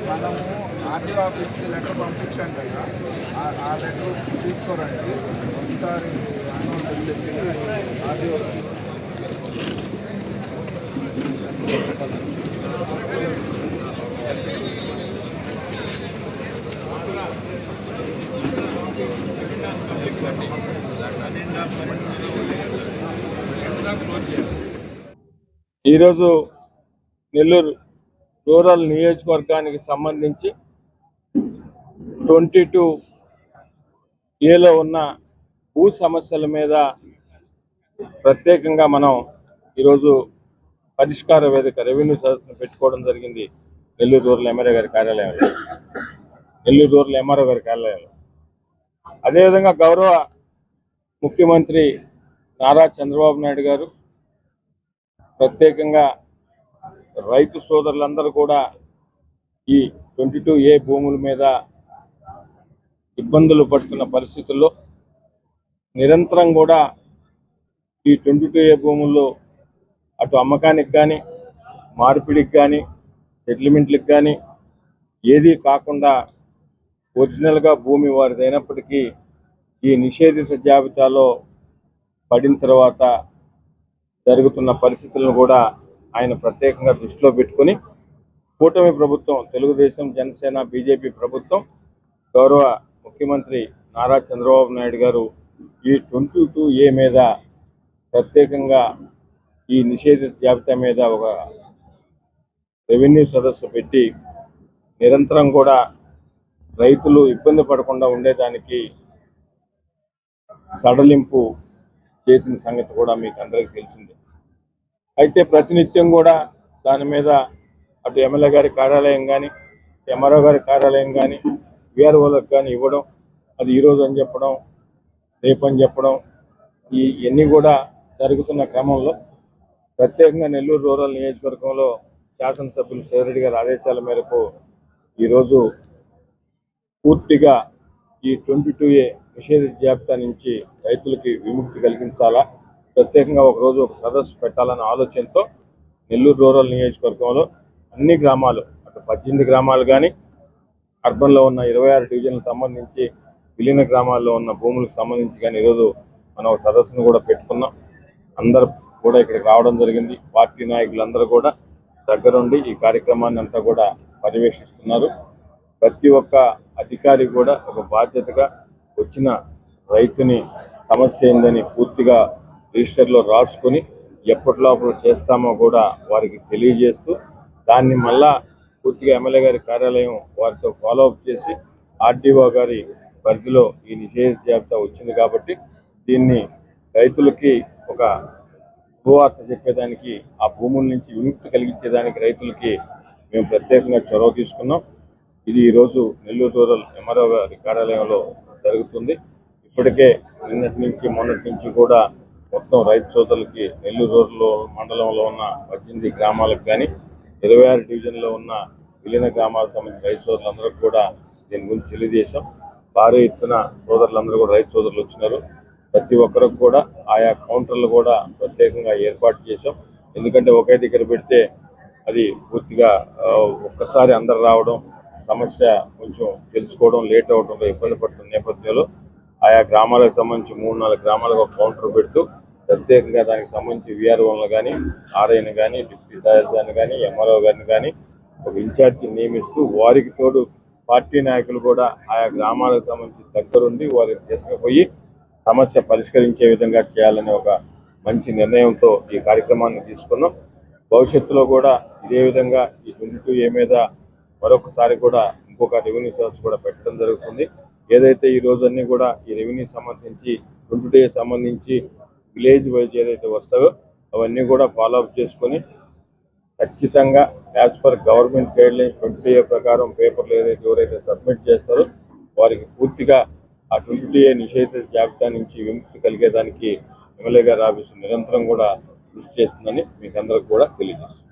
మనము ఆర్టీఓ ఆఫీస్కి లెటర్ పంపించాం కదా, ఆ లెటర్ తీసుకోరండి ఒకసారి ఆర్టీఓ. ఈరోజు నెల్లూరు రూరల్ నియోజకవర్గానికి సంబంధించి 22A ఉన్న భూ సమస్యల మీద ప్రత్యేకంగా మనం ఈరోజు పరిష్కార వేదిక రెవెన్యూ సదస్సును పెట్టుకోవడం జరిగింది. నెల్లూరు రూరల్ ఎమ్మెల్యే గారి కార్యాలయంలో, నెల్లూరు రూరల్ ఎంఆర్ఓ గారి కార్యాలయంలో. అదేవిధంగా గౌరవ ముఖ్యమంత్రి నారా చంద్రబాబు నాయుడు గారు ప్రత్యేకంగా రైతు సోదరులందరూ కూడా ఈ 22A భూముల మీద ఇబ్బందులు పడుతున్న పరిస్థితుల్లో నిరంతరం కూడా ఈ 22A భూముల్లో అటు అమ్మకానికి కానీ, మార్పిడికి కానీ, సెటిల్మెంట్లకు కానీ ఏదీ కాకుండా ఒరిజినల్గా భూమి వారిదైనప్పటికీ ఈ నిషేధిత జాబితాలో పడిన తర్వాత జరుగుతున్న పరిస్థితులను కూడా ఆయన ప్రత్యేకంగా దృష్టిలో పెట్టుకొని కూటమి ప్రభుత్వం, తెలుగుదేశం, జనసేన, బీజేపీ ప్రభుత్వం, గౌరవ ముఖ్యమంత్రి నారా చంద్రబాబు నాయుడు గారు ఈ 22A మీద ప్రత్యేకంగా ఈ నిషేధిత జాబితా మీద ఒక రెవెన్యూ సదస్సు పెట్టి నిరంతరం కూడా రైతులు ఇబ్బంది పడకుండా ఉండేదానికి సడలింపు చేసిన సంగతి కూడా మీకు అందరికీ తెలిసిందే. అయితే ప్రతినిత్యం కూడా దాని మీద అటు ఎమ్మెల్యే గారి కార్యాలయం కానీ, ఎంఆర్ఓ గారి కార్యాలయం కానీ, వీఆర్ఓలకు కానీ ఇవ్వడం, అది ఈరోజు అని చెప్పడం, రేపని చెప్పడం, ఇవన్నీ కూడా జరుగుతున్న క్రమంలో ప్రత్యేకంగా నెల్లూరు రూరల్ నియోజకవర్గంలో శాసనసభ్యులు సేరెడ్డి గారి ఆదేశాల మేరకు ఈరోజు పూర్తిగా ఈ 22A నిషేధిత జాబితా నుంచి రైతులకి విముక్తి కలిగించాలా, ప్రత్యేకంగా ఒకరోజు ఒక సదస్సు పెట్టాలన్న ఆలోచనతో నెల్లూరు రూరల్ నియోజకవర్గంలో అన్ని గ్రామాలు, అటు 18 గ్రామాలు కానీ, అర్బన్లో ఉన్న 26 డివిజన్లకు సంబంధించి విలీన గ్రామాల్లో ఉన్న భూములకు సంబంధించి కానీ ఈరోజు మనం ఒక సదస్సును కూడా పెట్టుకున్నాం. అందరూ కూడా ఇక్కడికి రావడం జరిగింది. పార్టీ నాయకులందరూ కూడా దగ్గరుండి ఈ కార్యక్రమాన్ని అంతా కూడా పర్యవేక్షిస్తున్నారు. ప్రతి ఒక్క అధికారి కూడా ఒక బాధ్యతగా వచ్చిన రైతుని సమస్య ఏందని పూర్తిగా రిజిస్టర్లో రాసుకొని ఎప్పటిలోపల చేస్తామో కూడా వారికి తెలియజేస్తూ దాన్ని మళ్ళా పూర్తిగా ఎమ్మెల్యే గారి కార్యాలయం వారితో ఫాలోఅప్ చేసి ఆర్డీఓ గారి పరిధిలో ఈ నిషేధిత జాబితా వచ్చింది కాబట్టి దీన్ని రైతులకి ఒక శుభవార్త చెప్పేదానికి, ఆ భూముల నుంచి విముక్తి కలిగించేదానికి రైతులకి మేము ప్రత్యేకంగా చొరవ తీసుకున్నాం. ఇది ఈరోజు నెల్లూరు రూరల్ ఎంఆర్ఓ గారి కార్యాలయంలో జరుగుతుంది. ఇప్పటికే నిన్నటి నుంచి మొన్నటి నుంచి కూడా మొత్తం రైతు సోదరులకి నెల్లూరు రూరల్ మండలంలో ఉన్న 18 గ్రామాలకు కానీ, 26 డివిజన్లో ఉన్న విలీన గ్రామాలకు సంబంధించిన రైతు సోదరులందరికీ కూడా దీని గురించి తెలియజేశాం. భారీ ఎత్తున సోదరులందరూ కూడా రైతు సోదరులు వచ్చినారు. ప్రతి ఒక్కరికి కూడా ఆయా కౌంటర్లు కూడా ప్రత్యేకంగా ఏర్పాటు చేశాం. ఎందుకంటే ఒకే దగ్గర పెడితే అది పూర్తిగా ఒక్కసారి అందరు రావడం, సమస్య కొంచెం తెలుసుకోవడం లేట్ అవడంలో ఇబ్బంది పడుతున్న నేపథ్యంలో ఆయా గ్రామాలకు సంబంధించి 3-4 గ్రామాలకు ఒక కౌంటర్ పెడుతూ ప్రత్యేకంగా దానికి సంబంధించి వీఆర్ఓలను కానీ, ఆర్ఐని కానీ, డిప్యూటీ తహసీల్దార్ని కానీ, ఎంఆర్ఓ గారిని కానీ ఒక ఇన్ఛార్జి నియమిస్తూ వారికి తోడు పార్టీ నాయకులు కూడా ఆయా గ్రామాలకు సంబంధించి దగ్గరుండి వారికి తీసుకుపోయి సమస్య పరిష్కరించే విధంగా చేయాలనే ఒక మంచి నిర్ణయంతో ఈ కార్యక్రమాన్ని తీసుకున్నాం. భవిష్యత్తులో కూడా ఇదే విధంగా ఈ 22A మీద మరొకసారి కూడా ఇంకొక రెవెన్యూ సదస్సు కూడా పెట్టడం జరుగుతుంది. ఏదైతే ఈ రోజన్నీ కూడా ఈ రెవెన్యూ సంబంధించి 22A సంబంధించి విలేజ్ వైజ్ ఏదైతే వస్తాయో అవన్నీ కూడా ఫాలోఅప్ చేసుకొని ఖచ్చితంగా as per government guidelines 22A ప్రకారం పేపర్లు ఎవరైతే సబ్మిట్ చేస్తారో వారికి పూర్తిగా ఆ 22A నిషేధిత జాబితా నుంచి విముక్తి కలిగేదానికి ఎమ్మెల్యే గారి ఆఫీసు నిరంతరం కూడా కృషి చేస్తుందని మీకు అందరికి కూడా తెలియజేస్తుంది.